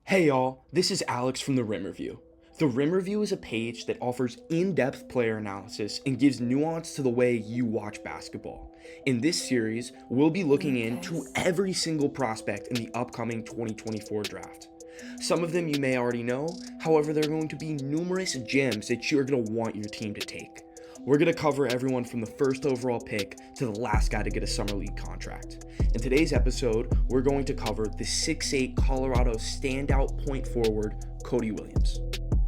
Hey y'all, this is Alex from the Rim Review. The Rim Review is a page that offers in-depth player analysis and gives nuance to the way you watch basketball. In this series, we'll be looking into every single prospect in the upcoming 2024 draft. Some of them you may already know, however there are going to be numerous gems that you're going to want your team to take. We're going to cover everyone from the first overall pick to the last guy to get a summer league contract. In today's episode, we're going to cover the 6'8" Colorado standout point forward, Cody Williams.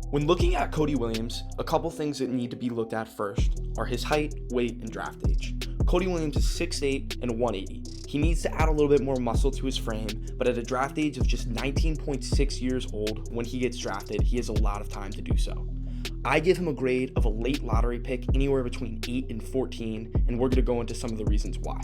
When looking at Cody Williams, a couple things that need to be looked at first are his height, weight, and draft age. Cody Williams is 6'8" and 180. He needs to add a little bit more muscle to his frame, but at a draft age of just 19.6 years old when he gets drafted, he has a lot of time to do so. I give him a grade of a late lottery pick anywhere between 8 and 14, and we're going to go into some of the reasons why.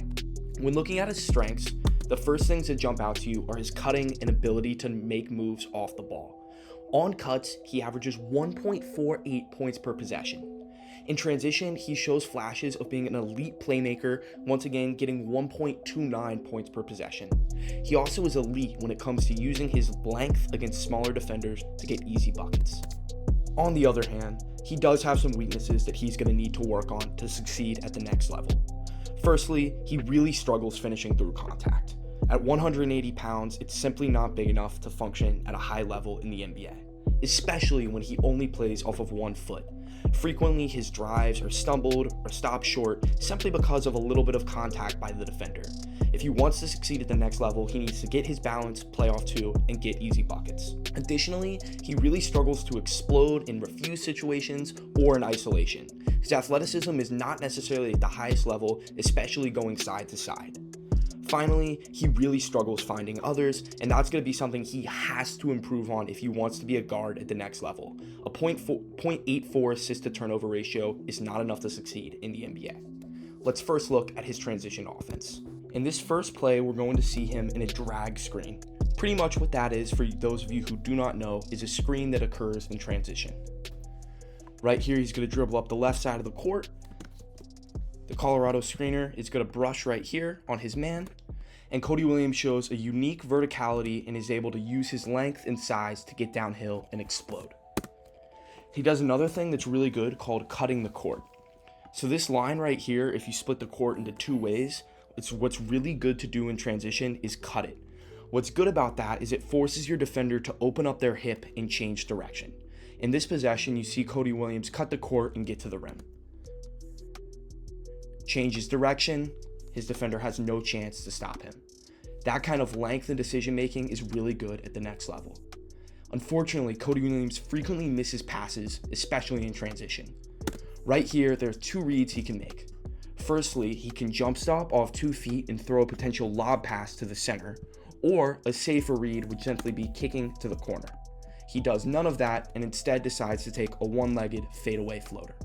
When looking at his strengths, the first things that jump out to you are his cutting and ability to make moves off the ball. On cuts, he averages 1.48 points per possession. In transition, he shows flashes of being an elite playmaker, once again getting 1.29 points per possession. He also is elite when it comes to using his length against smaller defenders to get easy buckets. On the other hand, he does have some weaknesses that he's going to need to work on to succeed at the next level. Firstly, he really struggles finishing through contact. At 180 pounds, it's simply not big enough to function at a high level in the NBA, especially when he only plays off of 1 foot. Frequently, his drives are stumbled or stopped short simply because of a little bit of contact by the defender. If he wants to succeed at the next level, he needs to get his balance, play off 2, and get easy buckets. Additionally, he really struggles to explode in refuse situations or in isolation. His athleticism is not necessarily at the highest level, especially going side to side. Finally, he really struggles finding others, and that's going to be something he has to improve on if he wants to be a guard at the next level. A 0.84 assist to turnover ratio is not enough to succeed in the NBA. Let's first look at his transition offense. In this first play, we're going to see him in a drag screen. Pretty much what that is, for those of you who do not know, is a screen that occurs in transition. Right here, he's going to dribble up the left side of the court. The Colorado screener is going to brush right here on his man, and Cody Williams shows a unique verticality and is able to use his length and size to get downhill and explode. He does another thing that's really good called cutting the court. So this line right here, if you split the court into 2 ways, what's really good to do in transition is cut it. What's good about that is it forces your defender to open up their hip and change direction. In this possession, you see Cody Williams cut the court and get to the rim. Changes direction, his defender has no chance to stop him. That kind of length and decision making is really good at the next level. Unfortunately, Cody Williams frequently misses passes, especially in transition. Right here, there are 2 reads he can make. Firstly, he can jump stop off 2 feet and throw a potential lob pass to the center, or a safer read would simply be kicking to the corner. He does none of that and instead decides to take a one-legged fadeaway floater.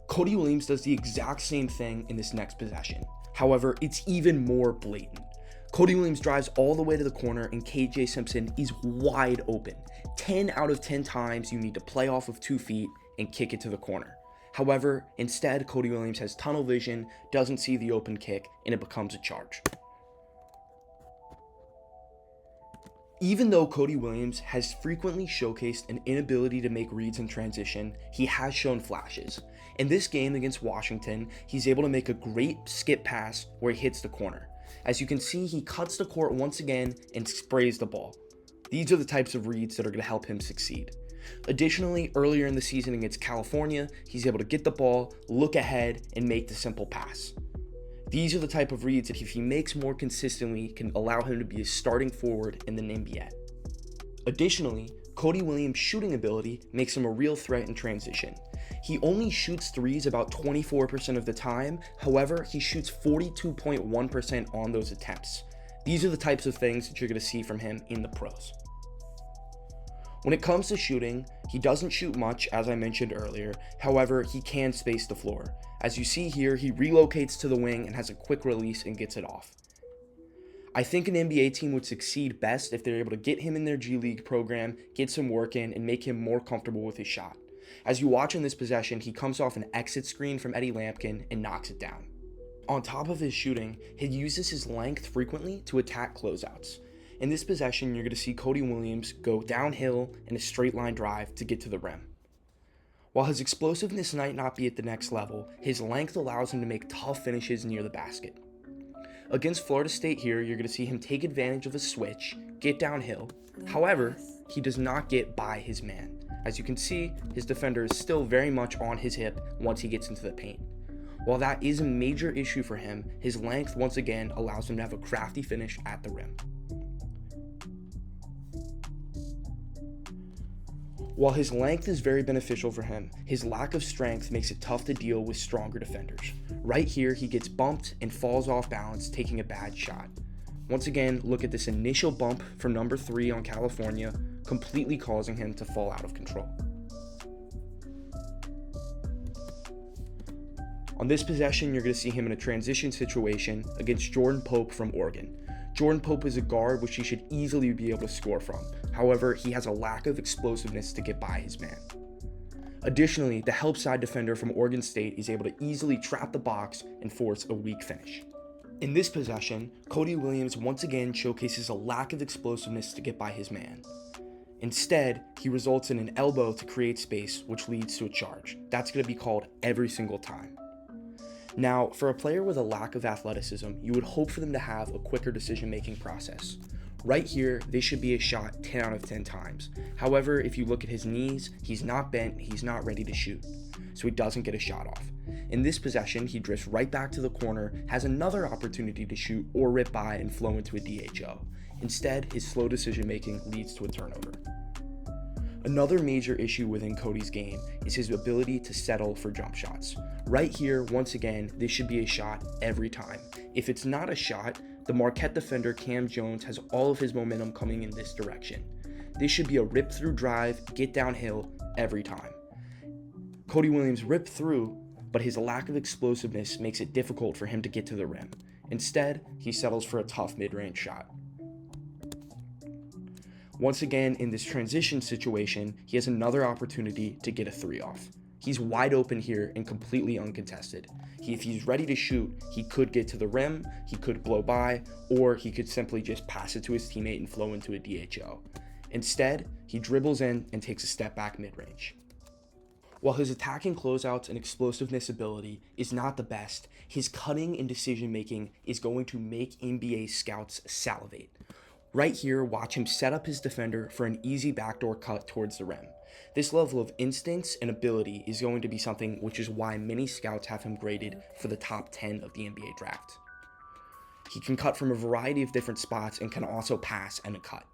Cody Williams does the exact same thing in this next possession. However, it's even more blatant. Cody Williams drives all the way to the corner and KJ Simpson is wide open. 10 out of 10 times you need to play off of 2 feet and kick it to the corner. However, instead, Cody Williams has tunnel vision, doesn't see the open kick, and it becomes a charge. Even though Cody Williams has frequently showcased an inability to make reads in transition, he has shown flashes. In this game against Washington, he's able to make a great skip pass where he hits the corner. As you can see, he cuts the court once again and sprays the ball. These are the types of reads that are going to help him succeed. Additionally, earlier in the season against California, he's able to get the ball, look ahead, and make the simple pass. These are the type of reads that if he makes more consistently can allow him to be a starting forward in the NBA. Additionally, Cody Williams' shooting ability makes him a real threat in transition. He only shoots threes about 24% of the time, however, he shoots 42.1% on those attempts. These are the types of things that you're going to see from him in the pros. When it comes to shooting, he doesn't shoot much, as I mentioned earlier, however, he can space the floor. As you see here, he relocates to the wing and has a quick release and gets it off. I think an NBA team would succeed best if they're able to get him in their G League program, get some work in, and make him more comfortable with his shot. As you watch in this possession, he comes off an exit screen from Eddie Lampkin and knocks it down. On top of his shooting, he uses his length frequently to attack closeouts. In this possession, you're going to see Cody Williams go downhill in a straight line drive to get to the rim. While his explosiveness might not be at the next level, his length allows him to make tough finishes near the basket. Against Florida State here, you're going to see him take advantage of a switch, get downhill. However, he does not get by his man. As you can see, his defender is still very much on his hip once he gets into the paint. While that is a major issue for him, his length once again allows him to have a crafty finish at the rim. While his length is very beneficial for him, his lack of strength makes it tough to deal with stronger defenders. Right here, he gets bumped and falls off balance, taking a bad shot. Once again, look at this initial bump from number 3 on California, completely causing him to fall out of control. On this possession, you're going to see him in a transition situation against Jordan Pope from Oregon. Jordan Pope is a guard which he should easily be able to score from. However, he has a lack of explosiveness to get by his man. Additionally, the help side defender from Oregon State is able to easily trap the box and force a weak finish. In this possession, Cody Williams once again showcases a lack of explosiveness to get by his man. Instead, he results in an elbow to create space, which leads to a charge. That's going to be called every single time. Now, for a player with a lack of athleticism, you would hope for them to have a quicker decision-making process. Right here, this should be a shot 10 out of 10 times. However, if you look at his knees, he's not bent, he's not ready to shoot, so he doesn't get a shot off. In this possession, he drifts right back to the corner, has another opportunity to shoot or rip by and flow into a DHO. Instead, his slow decision-making leads to a turnover. Another major issue within Cody's game is his ability to settle for jump shots. Right here, once again, this should be a shot every time. If it's not a shot, the Marquette defender Cam Jones has all of his momentum coming in this direction. This should be a rip-through drive, get downhill every time. Cody Williams ripped through, but his lack of explosiveness makes it difficult for him to get to the rim. Instead, he settles for a tough mid-range shot. Once again, in this transition situation, he has another opportunity to get a 3 off. He's wide open here and completely uncontested. If he's ready to shoot, he could get to the rim, he could blow by, or he could simply just pass it to his teammate and flow into a DHO. Instead, he dribbles in and takes a step back mid-range. While his attacking closeouts and explosiveness ability is not the best, his cutting and decision making is going to make NBA scouts salivate. Right here, watch him set up his defender for an easy backdoor cut towards the rim. This level of instincts and ability is going to be something which is why many scouts have him graded for the top 10 of the NBA draft. He can cut from a variety of different spots and can also pass and a cut.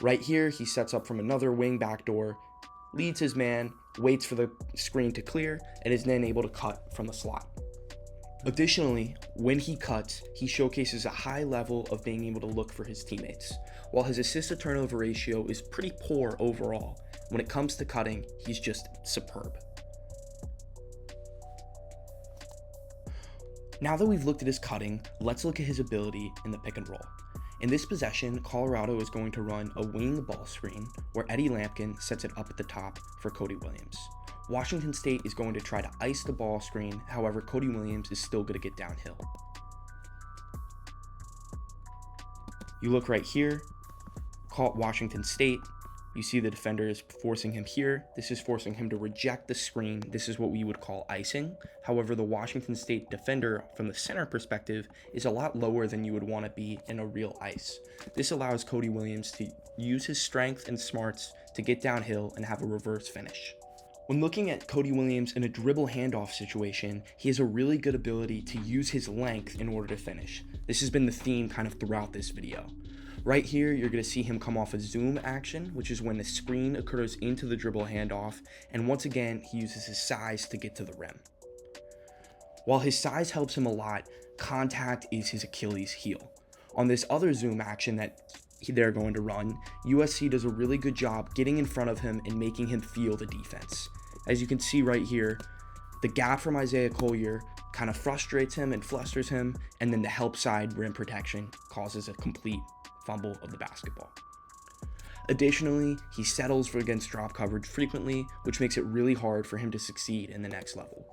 Right here, he sets up from another wing backdoor, leads his man, waits for the screen to clear, and is then able to cut from the slot. Additionally, when he cuts, he showcases a high level of being able to look for his teammates. While his assist-to-turnover ratio is pretty poor overall, when it comes to cutting, he's just superb. Now that we've looked at his cutting, let's look at his ability in the pick and roll. In this possession, Colorado is going to run a wing ball screen where Eddie Lampkin sets it up at the top for Cody Williams. Washington State is going to try to ice the ball screen, however, Cody Williams is still going to get downhill. You look right here, caught Washington State. You see the defender is forcing him here. This is forcing him to reject the screen. This is what we would call icing. However, the Washington State defender from the center perspective is a lot lower than you would want to be in a real ice. This allows Cody Williams to use his strength and smarts to get downhill and have a reverse finish. When looking at Cody Williams in a dribble handoff situation, he has a really good ability to use his length in order to finish. This has been the theme kind of throughout this video. Right here, you're going to see him come off a zoom action, which is when the screen occurs into the dribble handoff, and once again, he uses his size to get to the rim. While his size helps him a lot, contact is his Achilles heel. On this other zoom action that they're going to run, USC does a really good job getting in front of him and making him feel the defense. As you can see right here, the gap from Isaiah Collier kind of frustrates him and flusters him, and then the help side rim protection causes a complete fumble of the basketball. Additionally, he settles for against drop coverage frequently, which makes it really hard for him to succeed in the next level.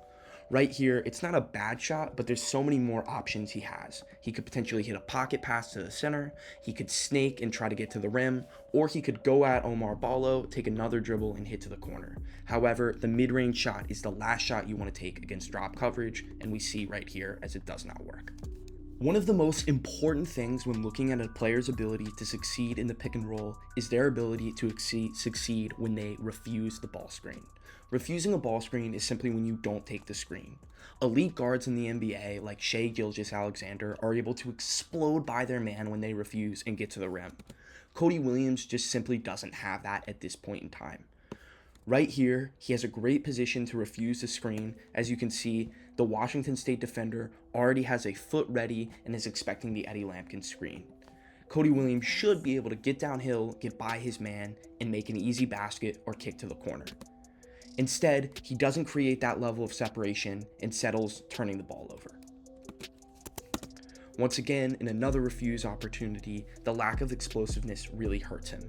Right here, it's not a bad shot, but there's so many more options he has. He could potentially hit a pocket pass to the center, he could snake and try to get to the rim, or he could go at Omar Ballo, take another dribble and hit to the corner. However, the mid-range shot is the last shot you want to take against drop coverage, and we see right here as it does not work. One of the most important things when looking at a player's ability to succeed in the pick and roll is their ability to succeed when they refuse the ball screen. Refusing a ball screen is simply when you don't take the screen. Elite guards in the NBA like Shai Gilgeous-Alexander are able to explode by their man when they refuse and get to the rim. Cody Williams just simply doesn't have that at this point in time. Right here, he has a great position to refuse the screen. As you can see, the Washington State defender already has a foot ready and is expecting the Eddie Lampkin screen. Cody Williams should be able to get downhill, get by his man, and make an easy basket or kick to the corner. Instead, he doesn't create that level of separation and settles turning the ball over. Once again, in another refuse opportunity, the lack of explosiveness really hurts him.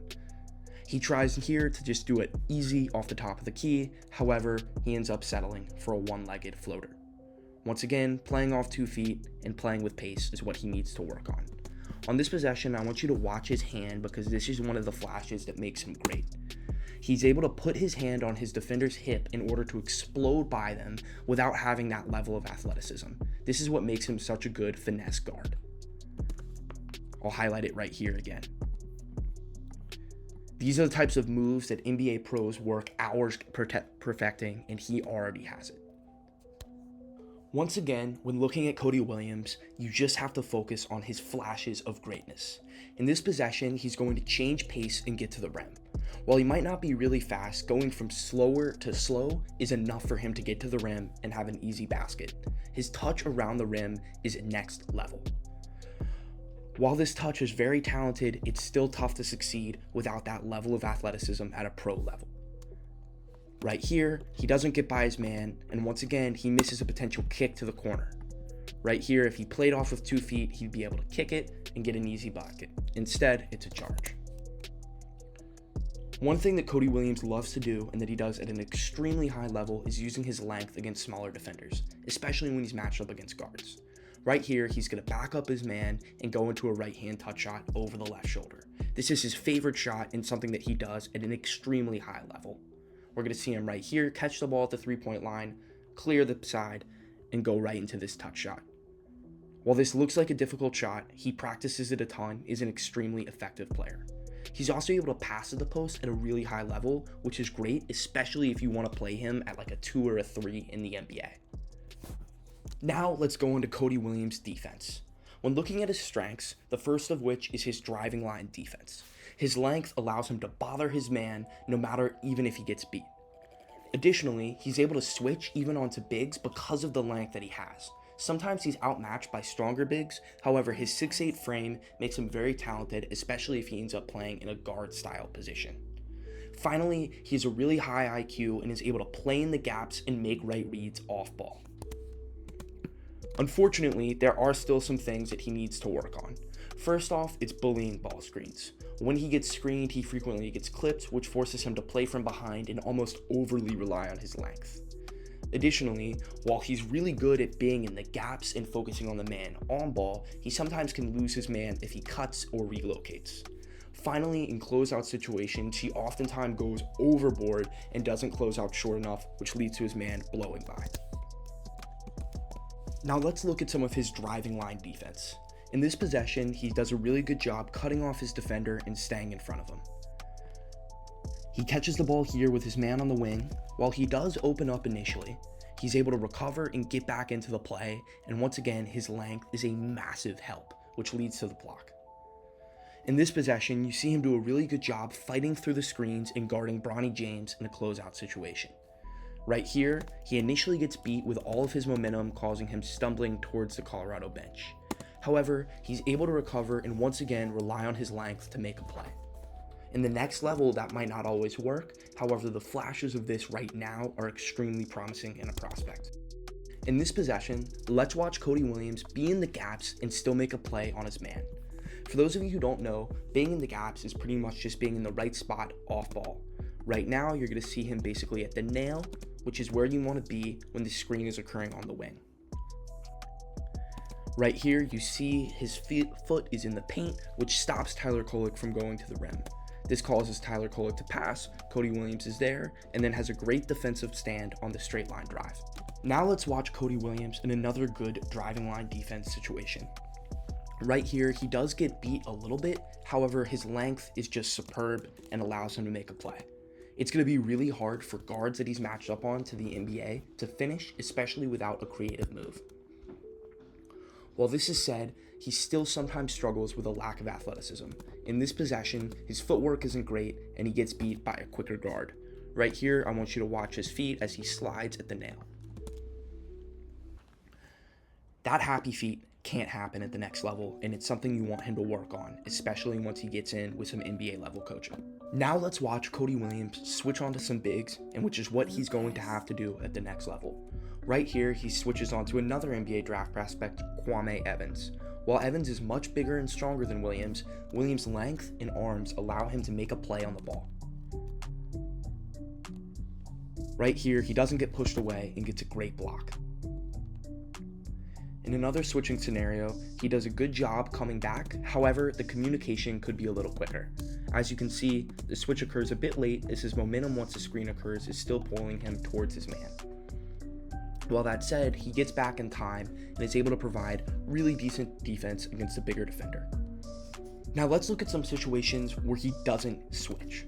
He tries here to just do it easy off the top of the key, however, he ends up settling for a one-legged floater. Once again, playing off 2 feet and playing with pace is what he needs to work on. On this possession, I want you to watch his hand because this is one of the flashes that makes him great. He's able to put his hand on his defender's hip in order to explode by them without having that level of athleticism. This is what makes him such a good finesse guard. I'll highlight it right here again. These are the types of moves that NBA pros work hours perfecting, and he already has it. Once again, when looking at Cody Williams, you just have to focus on his flashes of greatness. In this possession, he's going to change pace and get to the rim. While he might not be really fast, going from slower to slow is enough for him to get to the rim and have an easy basket. His touch around the rim is next level. While this touch is very talented, it's still tough to succeed without that level of athleticism at a pro level. Right here, he doesn't get by his man, and once again, he misses a potential kick to the corner. Right here, if he played off with 2 feet, he'd be able to kick it and get an easy bucket. Instead, it's a charge. One thing that Cody Williams loves to do, and that he does at an extremely high level, is using his length against smaller defenders, especially when he's matched up against guards. Right here, he's going to back up his man and go into a right-hand touch shot over the left shoulder. This is his favorite shot and something that he does at an extremely high level. We're going to see him right here, catch the ball at the three-point line, clear the side, and go right into this touch shot. While this looks like a difficult shot, he practices it a ton, is an extremely effective player. He's also able to pass to the post at a really high level, which is great, especially if you want to play him at like a 2 or a 3 in the NBA. Now let's go into Cody Williams' defense. When looking at his strengths, the first of which is his driving line defense. His length allows him to bother his man no matter even if he gets beat. Additionally, he's able to switch even onto bigs because of the length that he has. Sometimes he's outmatched by stronger bigs, however his 6'8" frame makes him very talented, especially if he ends up playing in a guard style position. Finally, he has a really high IQ and is able to play in the gaps and make right reads off ball. Unfortunately, there are still some things that he needs to work on. First off, it's bullying ball screens. When he gets screened, he frequently gets clipped, which forces him to play from behind and almost overly rely on his length. Additionally, while he's really good at being in the gaps and focusing on the man on ball, he sometimes can lose his man if he cuts or relocates. Finally, in closeout situations, he oftentimes goes overboard and doesn't close out short enough, which leads to his man blowing by. Now let's look at some of his driving line defense. In this possession, he does a really good job cutting off his defender and staying in front of him. He catches the ball here with his man on the wing. While he does open up initially, he's able to recover and get back into the play, and once again, his length is a massive help, which leads to the block. In this possession, you see him do a really good job fighting through the screens and guarding Bronny James in a closeout situation. Right here, he initially gets beat with all of his momentum, causing him stumbling towards the Colorado bench. However, he's able to recover and once again rely on his length to make a play. In the next level, that might not always work. However, the flashes of this right now are extremely promising in a prospect. In this possession, let's watch Cody Williams be in the gaps and still make a play on his man. For those of you who don't know, being in the gaps is pretty much just being in the right spot off ball. Right now, you're going to see him basically at the nail which is where you want to be when the screen is occurring on the wing. Right here, you see his foot is in the paint, which stops Tyler Kolek from going to the rim. This causes Tyler Kolek to pass, Cody Williams is there, and then has a great defensive stand on the straight line drive. Now let's watch Cody Williams in another good driving line defense situation. Right here, he does get beat a little bit, however, his length is just superb and allows him to make a play. It's going to be really hard for guards that he's matched up on to the NBA to finish, especially without a creative move. While this is said, he still sometimes struggles with a lack of athleticism. In this possession, his footwork isn't great and he gets beat by a quicker guard. Right here, I want you to watch his feet as he slides at the nail. That happy feet can't happen at the next level, and it's something you want him to work on, especially once he gets in with some NBA level coaching. Now let's watch Cody Williams switch onto some bigs, and which is what he's going to have to do at the next level. Right here, he switches onto another NBA draft prospect, Kwame Evans. While Evans is much bigger and stronger than Williams, Williams' length and arms allow him to make a play on the ball. Right here, he doesn't get pushed away and gets a great block. In another switching scenario, he does a good job coming back, however, the communication could be a little quicker. As you can see, the switch occurs a bit late as his momentum once the screen occurs is still pulling him towards his man. While that said, he gets back in time and is able to provide really decent defense against a bigger defender. Now let's look at some situations where he doesn't switch.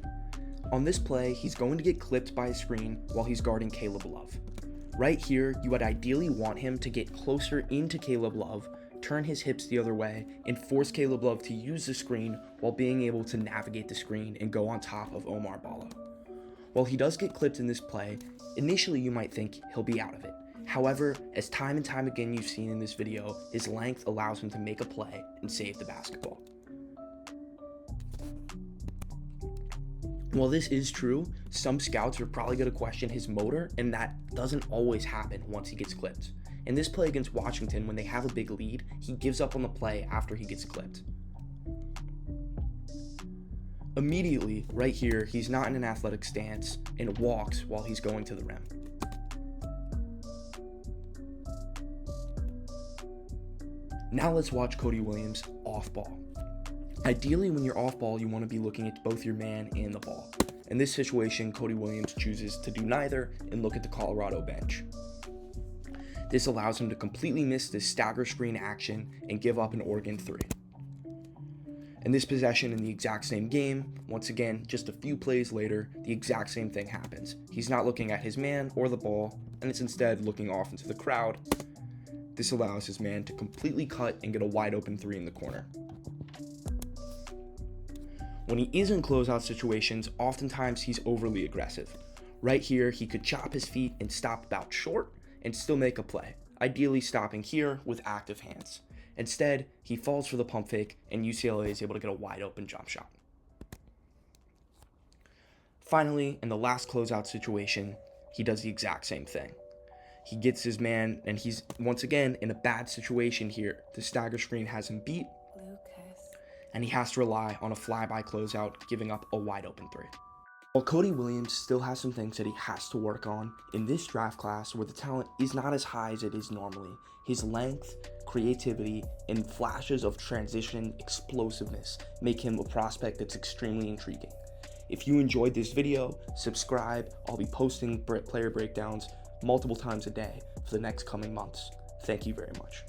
On this play, he's going to get clipped by a screen while he's guarding Caleb Love. Right here, you would ideally want him to get closer into Caleb Love, turn his hips the other way, and force Caleb Love to use the screen while being able to navigate the screen and go on top of Omar Ballo. While he does get clipped in this play, initially you might think he'll be out of it. However, as time and time again you've seen in this video, his length allows him to make a play and save the basketball. While this is true, some scouts are probably going to question his motor, and that doesn't always happen once he gets clipped. In this play against Washington, when they have a big lead, he gives up on the play after he gets clipped. Immediately, right here, he's not in an athletic stance and walks while he's going to the rim. Now let's watch Cody Williams off ball. Ideally, when you're off ball, you want to be looking at both your man and the ball. In this situation, Cody Williams chooses to do neither and look at the Colorado bench. This allows him to completely miss this stagger screen action and give up an Oregon 3. In this possession in the exact same game, once again, just a few plays later, the exact same thing happens. He's not looking at his man or the ball, and it's instead looking off into the crowd. This allows his man to completely cut and get a wide open 3 in the corner. When he is in closeout situations, oftentimes he's overly aggressive. Right here, he could chop his feet and stop about short and still make a play, ideally stopping here with active hands. Instead, he falls for the pump fake and UCLA is able to get a wide open jump shot. Finally, in the last closeout situation, he does the exact same thing. He gets his man and he's once again in a bad situation here. The stagger screen has him beat. And he has to rely on a flyby closeout, giving up a wide open 3. While Cody Williams still has some things that he has to work on, in this draft class where the talent is not as high as it is normally, his length, creativity, and flashes of transition explosiveness make him a prospect that's extremely intriguing. If you enjoyed this video, subscribe. I'll be posting player breakdowns multiple times a day for the next coming months. Thank you very much.